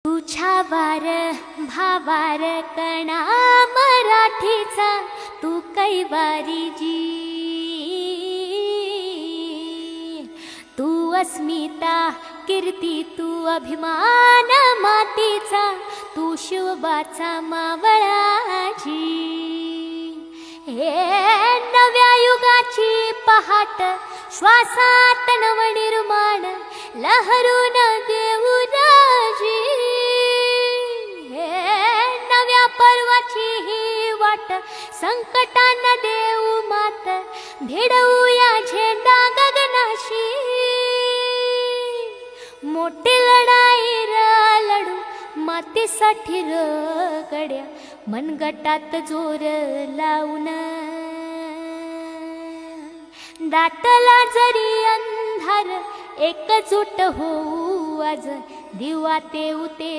तुझ्यावर भावार कणा मराठीचा तू कैवारी जी, तू अस्मिता कीर्ती तू अभिमान मातीचा, तू शिवबाचा मावळाची। हे नव्या युगाची पहाट श्वासात नवनिर्माण लहरून देऊ राजी। हे नव्या पर्वाची ही वाट संकटांना देऊ मात, भिडवूया झेंडा गगनाशी। मोठी लढाई लढू मातीसाठी गड्या, मनगटात जोर लावून दाटला जरी अंधार, एकजूट होऊ आज दिवा तेऊ ते